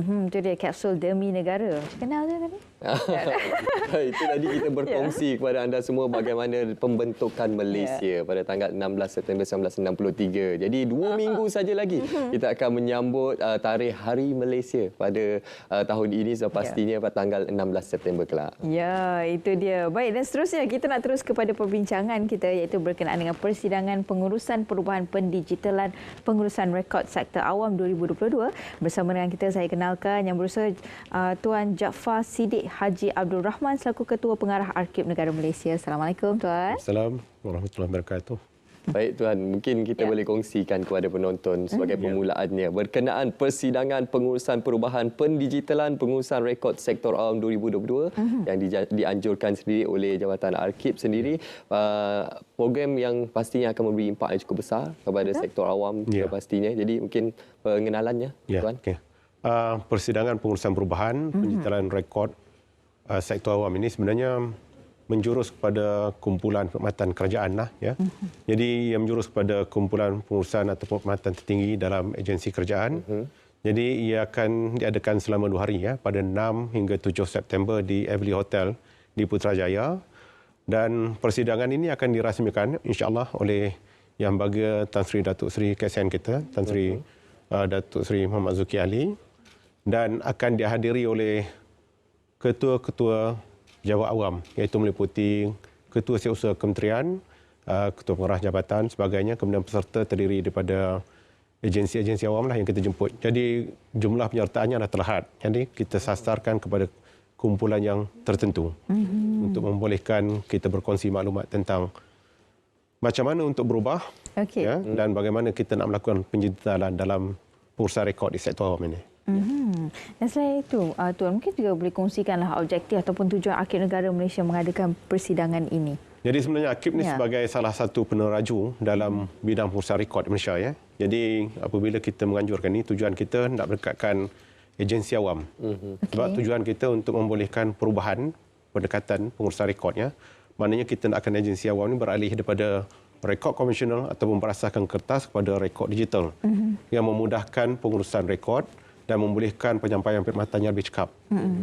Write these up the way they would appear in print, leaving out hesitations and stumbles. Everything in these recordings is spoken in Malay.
Itu dia kapsul demi negara. Kenal tu tadi? Itu tadi kita berkongsi kepada anda semua bagaimana pembentukan Malaysia pada tanggal 16 September 1963. Jadi 2 minggu saja lagi kita akan menyambut tarikh Hari Malaysia pada tahun ini pastinya pada tanggal 16 September kelak. Ya, itu dia. Baik, dan seterusnya kita nak terus kepada perbincangan kita iaitu berkenaan dengan persidangan pengurusan perubahan pendigitalan pengurusan rekod sektor awam 2022. Bersama dengan kita saya kenalkan yang berusaha Tuan Jaafar Siddiq Haji Abdul Rahman selaku Ketua Pengarah Arkib Negara Malaysia. Assalamualaikum Tuan. Assalamualaikum warahmatullahi wabarakatuh. Baik Tuan, mungkin kita boleh kongsikan kepada penonton sebagai permulaannya berkenaan persidangan pengurusan perubahan pendigitalan pengurusan rekod sektor awam 2022 yang dianjurkan sendiri oleh Jabatan Arkib sendiri. Program yang pastinya akan memberi impak yang cukup besar kepada sektor awam pastinya. Jadi mungkin pengenalannya Tuan. Persidangan pengurusan perubahan pendigitalan rekod sektor awam ini sebenarnya menjurus kepada kumpulan perkhidmatan kerajaan lah ya. Jadi ia menjurus kepada kumpulan pengurusan atau perkhidmatan tertinggi dalam agensi kerajaan. Jadi ia akan diadakan selama 2 hari ya pada 6 hingga 7 September di Everly Hotel di Putrajaya. Dan persidangan ini akan dirasmikan insya-Allah oleh Yang Bahagia Tan Sri Datuk Seri KSN kita, Tan Sri Datuk Seri Muhammad Zuki Ali, dan akan dihadiri oleh ketua-ketua jawat awam iaitu meliputi ketua setiausaha kementerian, ketua pengarah jabatan sebagainya, kemudian peserta terdiri daripada agensi-agensi awam lah yang kita jemput. Jadi jumlah penyertaannya dah terhad. Jadi kita sasarkan kepada kumpulan yang tertentu untuk membolehkan kita berkongsi maklumat tentang macam mana untuk berubah ya, dan bagaimana kita nak melakukan pendigitalan dalam pengurusan rekod di sektor awam ini. Dan selain itu, Tuan mungkin juga boleh kongsikanlah objektif ataupun tujuan Arkib Negara Malaysia mengadakan persidangan ini. Jadi sebenarnya Arkib ni sebagai salah satu peneraju dalam bidang pengurusan rekod di Malaysia ya. Jadi apabila kita menganjurkan ini, tujuan kita nak mendekatkan agensi awam. Sebab tujuan kita untuk membolehkan perubahan pendekatan pengurusan rekodnya. Maknanya kita nakkan agensi awam ini beralih daripada rekod konvensional ataupun berasaskan kertas kepada rekod digital yang memudahkan pengurusan rekod dan membolehkan penyampaian perkhidmatan yang lebih cekap.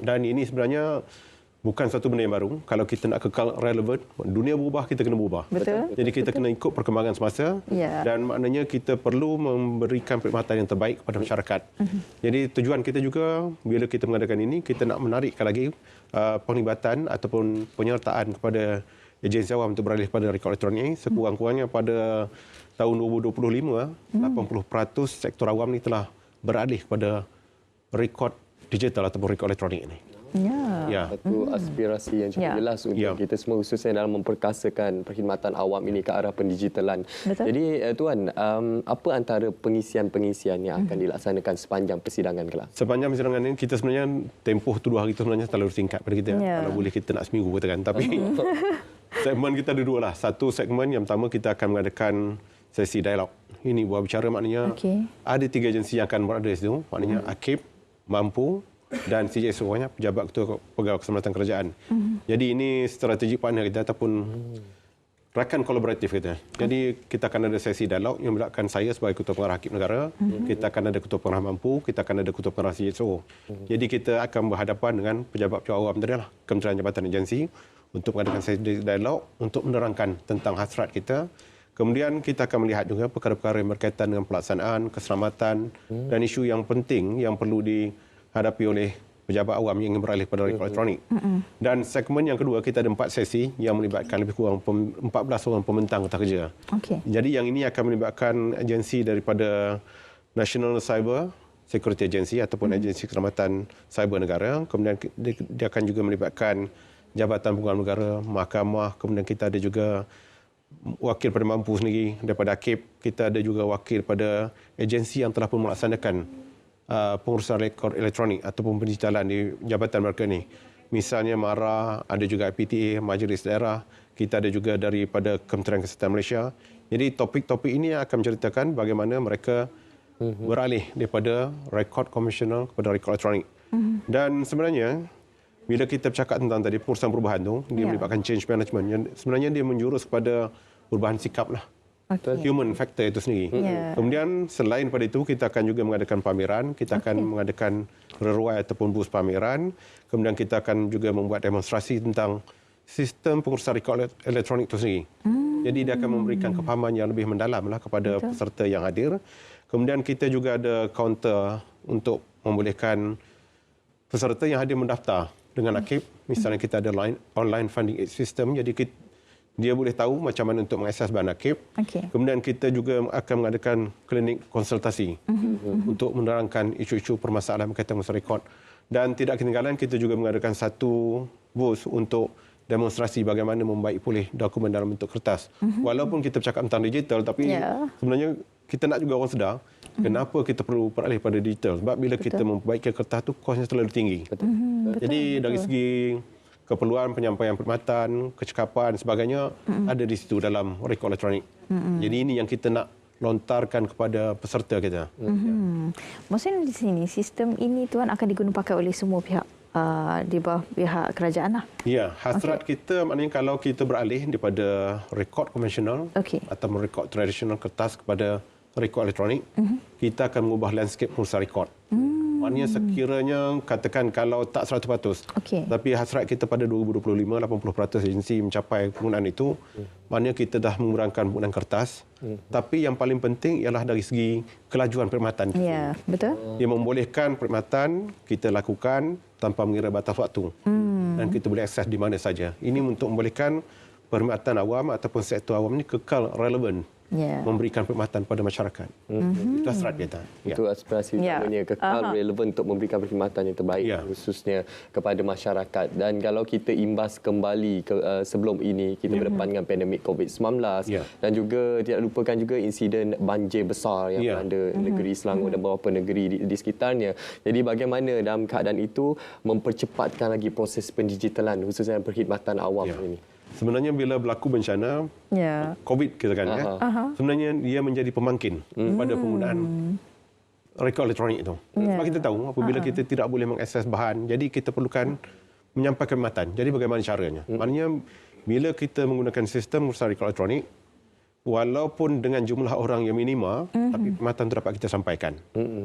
Dan ini sebenarnya bukan satu benda yang baru. Kalau kita nak kekal relevan, dunia berubah, kita kena berubah. Betul. Jadi kita kena ikut perkembangan semasa dan maknanya kita perlu memberikan perkhidmatan yang terbaik kepada masyarakat. Jadi tujuan kita juga bila kita mengadakan ini, kita nak menarikkan lagi penglibatan ataupun penyertaan kepada agensi awam untuk beralih pada rekod elektronik. Sekurang-kurangnya pada tahun 2025, 80% sektor awam ni telah beralih kepada rekod digital ataupun rekod elektronik ini. Satu aspirasi yang cukup jelas untuk kita semua khususnya dalam memperkasakan perkhidmatan awam ini ke arah pendigitalan. Jadi Tuan, apa antara pengisian-pengisian yang akan dilaksanakan sepanjang persidangan kelak? Sepanjang persidangan ini kita sebenarnya tempoh 2 hari itu sebenarnya terlalu singkat pada kita. Kalau boleh kita nak seminggu katakan. Tapi segmen kita ada 2 lah. Satu segmen yang pertama kita akan mengadakan sesi dialog. Ini buah bicara maknanya ada 3 agensi yang akan berada di situ. Maknanya Arkib, Mampu dan CJSO-nya Pejabat Ketua Pegawai Keselamatan Kerajaan. Jadi ini strategi partner kita ataupun rakan kolaboratif kita. Jadi kita akan ada sesi dialog yang melibatkan saya sebagai Ketua Pengarah Arkib Negara. Kita akan ada Ketua Pengarah Mampu, kita akan ada Ketua Pengarah CJSO. Jadi kita akan berhadapan dengan pejabat-pejabat awam tadi lah, Kementerian Jabatan Agensi untuk mengadakan sesi dialog untuk menerangkan tentang hasrat kita. Kemudian kita akan melihat juga perkara-perkara yang berkaitan dengan pelaksanaan, keselamatan dan isu yang penting yang perlu dihadapi oleh pejabat awam yang ingin beralih pada rekod elektronik. Dan segmen yang kedua kita ada 4 sesi yang melibatkan lebih kurang 14 orang pembentang kertas kerja. Jadi yang ini akan melibatkan agensi daripada National Cyber Security Agency ataupun agensi keselamatan cyber negara. Kemudian dia akan juga melibatkan Jabatan Pengurusan Negara, Mahkamah. Kemudian kita ada juga wakil pada Mampu sendiri daripada Arkib. Kita ada juga wakil pada agensi yang telah pun melaksanakan pengurusan rekod elektronik ataupun pendigitalan di jabatan mereka ni. Misalnya MARA, ada juga IPTA, Majlis Daerah. Kita ada juga daripada Kementerian Kesihatan Malaysia. Jadi topik-topik ini akan menceritakan bagaimana mereka beralih daripada rekod konvensional kepada rekod elektronik. Dan sebenarnya bila kita bercakap tentang tadi pengurusan perubahan tu, dia melibatkan change management. Sebenarnya dia menjurus kepada perubahan sikap lah. human factor itu sendiri. Kemudian selain pada itu, kita akan juga mengadakan pameran, kita akan mengadakan reruai ataupun bus pameran, kemudian kita akan juga membuat demonstrasi tentang sistem pengurusan rekod elektronik itu sendiri. Jadi dia akan memberikan kefahaman yang lebih mendalam lah kepada peserta yang hadir. Kemudian kita juga ada kaunter untuk membolehkan peserta yang hadir mendaftar dengan AKIP. Misalnya kita ada online funding aid system, jadi dia boleh tahu macam mana untuk mengakses bahan AKIP. Kemudian kita juga akan mengadakan klinik konsultasi untuk menerangkan isu-isu permasalahan berkaitan dengan rekod. Dan tidak ketinggalan, kita juga mengadakan satu booth untuk demonstrasi bagaimana membaik pulih dokumen dalam bentuk kertas. Walaupun kita bercakap tentang digital, tapi sebenarnya kita nak juga orang sedar kenapa kita perlu beralih pada digital. Sebab bila kita membaikkan kertas tu, kosnya terlalu tinggi. Jadi dari segi keperluan penyampaian perkhidmatan, kecekapan sebagainya ada di situ dalam rekod elektronik. Jadi ini yang kita nak lontarkan kepada peserta kita. Maksudnya di sini sistem ini tuan akan digunakan pakai oleh semua pihak di bawah pihak kerajaan lah. Ya, hasrat kita maknanya kalau kita beralih daripada rekod konvensional atau rekod tradisional kertas kepada rekod elektronik, kita akan mengubah landscape pengurusan rekod. Maknanya sekiranya katakan kalau tak 100%, tapi hasrat kita pada 2025 80% agensi mencapai penggunaan itu, maknanya kita dah mengurangkan penggunaan kertas. Tapi yang paling penting ialah dari segi kelajuan perkhidmatan. Ya, betul. Dia membolehkan perkhidmatan kita lakukan tanpa mengira batas waktu. Dan kita boleh akses di mana saja. Ini untuk membolehkan perkhidmatan awam ataupun sektor awam ini kekal relevan. Memberikan perkhidmatan pada masyarakat. Itu hasrat kita. Itu aspirasi utamanya, kekal relevan untuk memberikan perkhidmatan yang terbaik khususnya kepada masyarakat. Dan kalau kita imbas kembali sebelum ini, kita berdepan dengan pandemik COVID-19 dan juga tidak lupakan juga insiden banjir besar yang melanda negeri Selangor dan beberapa negeri di sekitarnya. Jadi bagaimana dalam keadaan itu mempercepatkan lagi proses pendigitalan khususnya perkhidmatan awam ini? Sebenarnya bila berlaku bencana COVID kita kan, sebenarnya dia menjadi pemangkin pada penggunaan rekod elektronik itu. Sebab kita tahu apabila kita tidak boleh mengakses bahan, jadi kita perlukan menyampaikan perkhidmatan. Jadi bagaimana caranya? Maknanya bila kita menggunakan sistem pengurusan rekod elektronik, walaupun dengan jumlah orang yang minima, tapi perkhidmatan itu dapat kita sampaikan.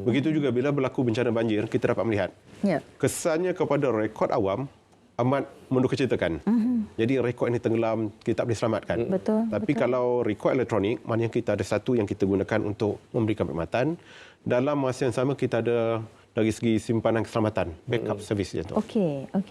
Begitu juga bila berlaku bencana banjir, kita dapat melihat kesannya kepada rekod awam amat mendukacitakan. Jadi rekod ini tenggelam, kita tak boleh selamatkan. Tapi kalau rekod elektronik, maknanya kita ada satu yang kita gunakan untuk memberikan perkhidmatan. Dalam masa yang sama, kita ada dari segi simpanan keselamatan, backup service itu.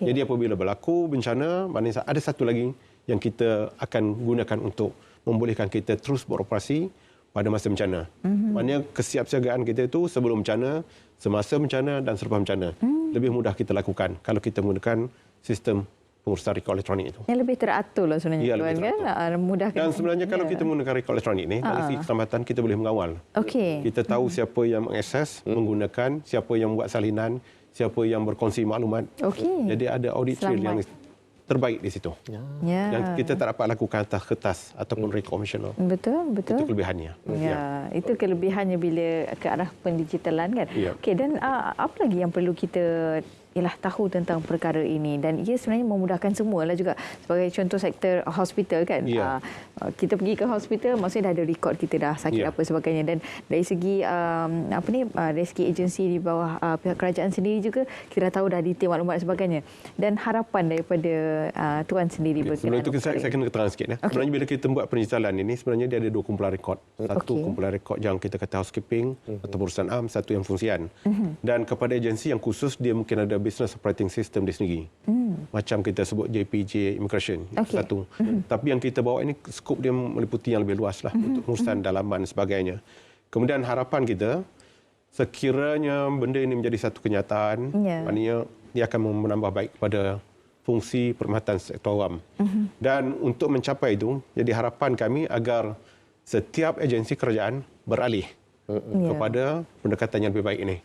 Jadi apabila berlaku bencana, maknanya ada satu lagi yang kita akan gunakan untuk membolehkan kita terus beroperasi pada masa bencana. Maknanya kesiapsiagaan kita itu sebelum bencana, semasa bencana dan selepas bencana. Lebih mudah kita lakukan kalau kita menggunakan sistem pengurusan rekod elektronik itu. Yang lebih teratur lah sebenarnya. Lebih teratur. Mudahkan. Dan sebenarnya kalau kita menggunakan rekod elektronik ini, dari segi keselamatan kita boleh mengawal. Kita tahu siapa yang mengakses, menggunakan, siapa yang membuat salinan, siapa yang berkongsi maklumat. Jadi ada audit trail yang terbaik di situ. Yang kita tak dapat lakukan atas kertas ataupun rekod konvensional. Betul. Itu kelebihannya. Itu kelebihannya bila ke arah pendigitalan kan. Dan apa lagi yang perlu kita tahu tentang perkara ini, dan ia sebenarnya memudahkan semualah juga. Sebagai contoh sektor hospital kan, kita pergi ke hospital maksudnya dah ada rekod kita dah sakit apa sebagainya, dan dari segi dari segi agensi di bawah pihak kerajaan sendiri juga kita dah tahu dah detail maklumat sebagainya. Dan harapan daripada tuan sendiri berkenaan. Sebelum itu saya kena keterangan sikit. Sebenarnya bila kita buat pendigitalan ini, sebenarnya dia ada dua kumpulan rekod. Satu kumpulan rekod yang kita kata housekeeping atau urusan am, satu yang fungsian. Dan kepada agensi yang khusus, dia mungkin ada business operating system di sendiri. Macam kita sebut JPJ Immigration. Satu. Tapi yang kita bawa ini skop dia meliputi yang lebih luas lah untuk urusan dalaman dan sebagainya. Kemudian harapan kita, sekiranya benda ini menjadi satu kenyataan, maknanya dia akan menambah baik pada fungsi perkhidmatan sektor awam. Dan untuk mencapai itu, jadi harapan kami agar setiap agensi kerajaan beralih kepada pendekatan yang lebih baik ini.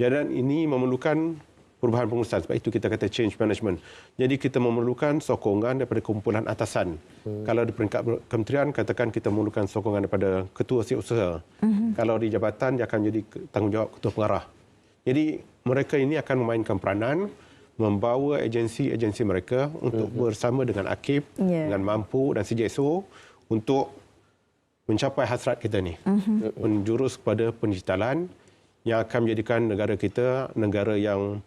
Dan ini memerlukan perubahan pengurusan. Sebab itu kita kata change management. Jadi kita memerlukan sokongan daripada kumpulan atasan. Kalau di peringkat kementerian, katakan kita memerlukan sokongan daripada ketua setiausaha. Kalau di jabatan, dia akan jadi tanggungjawab ketua pengarah. Jadi mereka ini akan memainkan peranan, membawa agensi-agensi mereka untuk bersama dengan AKIP, dengan Mampu dan CJSO untuk mencapai hasrat kita ni, menjurus kepada pendigitalan yang akan menjadikan negara kita negara yang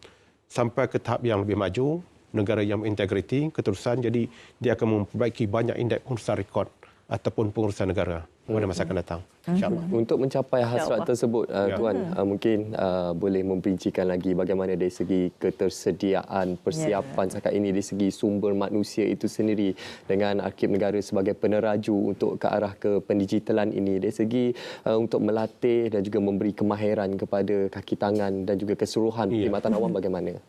sampai ke tahap yang lebih maju, negara yang berintegriti, keterusan. Jadi dia akan memperbaiki banyak indeks pengurusan rekod ataupun pengurusan negara pada masa akan datang. InsyaAllah. Untuk mencapai hasrat tersebut, Tuan, mungkin boleh memperincikan lagi bagaimana dari segi ketersediaan, persiapan setakat ini, dari segi sumber manusia itu sendiri dengan Arkib Negara sebagai peneraju untuk ke arah ke pendigitalan ini, dari segi untuk melatih dan juga memberi kemahiran kepada kaki tangan dan juga keseluruhan perkhidmatan awam bagaimana?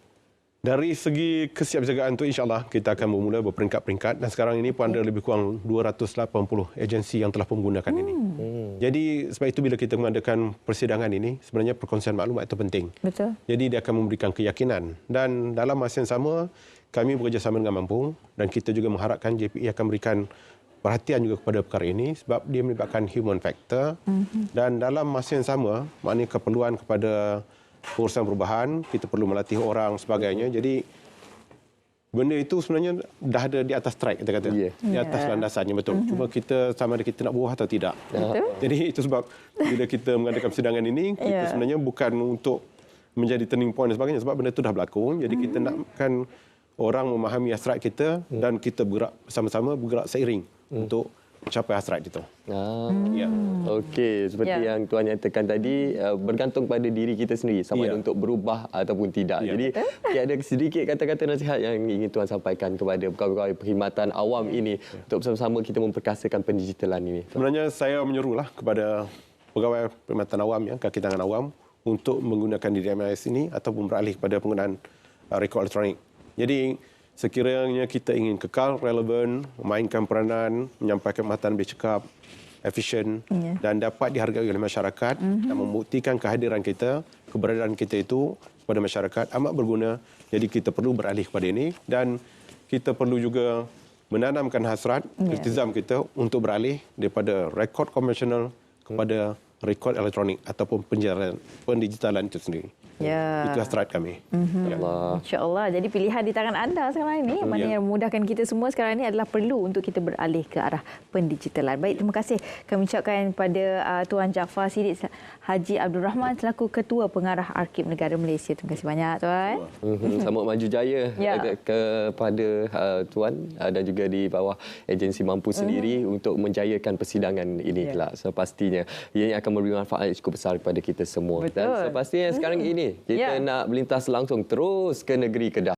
Dari segi kesiapsiagaan itu, insyaAllah kita akan bermula berperingkat-peringkat dan sekarang ini pun ada lebih kurang 280 agensi yang telah menggunakan ini. Jadi sebab itu bila kita mengadakan persidangan ini, sebenarnya perkongsian maklumat itu penting. Betul. Jadi dia akan memberikan keyakinan dan dalam masa yang sama kami bekerjasama dengan Mampu dan kita juga mengharapkan JPE akan memberikan perhatian juga kepada perkara ini sebab dia melibatkan human factor dan dalam masa yang sama maknanya keperluan kepada pengurusan perubahan, kita perlu melatih orang sebagainya. Jadi benda itu sebenarnya dah ada di atas track, kita kata. Di atas landasannya, betul. Cuma kita sama ada kita nak buah atau tidak. Jadi itu sebab bila kita mengadakan persidangan ini, kita sebenarnya bukan untuk menjadi turning point dan sebagainya sebab benda itu dah berlaku. Jadi kita nakkan orang memahami hasrat kita dan kita bergerak sama-sama, bergerak seiring untuk mencapai hasrat itu. Okey, seperti yang Tuan nyatakan tadi, bergantung pada diri kita sendiri sama ada untuk berubah ataupun tidak. Jadi ada sedikit kata-kata nasihat yang ingin Tuan sampaikan kepada pegawai perkhidmatan awam ini untuk bersama-sama kita memperkasakan pendigitalan ini. Sebenarnya saya menyuruhlah kepada pegawai perkhidmatan awam, kaki tangan awam, untuk menggunakan DDMIS ini ataupun beralih kepada penggunaan rekod elektronik. Jadi sekiranya kita ingin kekal relevan, memainkan peranan, menyampaikan perkhidmatan lebih cekap, efisien dan dapat dihargai oleh masyarakat dan membuktikan kehadiran kita, keberadaan kita itu kepada masyarakat amat berguna. Jadi kita perlu beralih kepada ini dan kita perlu juga menanamkan hasrat iltizam kita untuk beralih daripada rekod konvensional kepada rekod elektronik ataupun pendigitalan itu sendiri. Itu hasrat kami. InsyaAllah. Jadi pilihan di tangan anda sekarang ini. Mana yang memudahkan kita semua sekarang ini adalah perlu untuk kita beralih ke arah pendigitalan. Baik, terima kasih kami ucapkan kepada Tuan Jaafar Siddiq Haji Abdul Rahman selaku Ketua Pengarah Arkib Negara Malaysia. Terima kasih banyak, Tuan. Selamat maju jaya kepada Tuan dan juga di bawah agensi Mampu sendiri untuk menjayakan persidangan ini kelak. Sepastinya ianya akan memberi manfaat yang cukup besar kepada kita semua. Dan sepastinya sekarang ini kita nak melintas langsung terus ke negeri Kedah.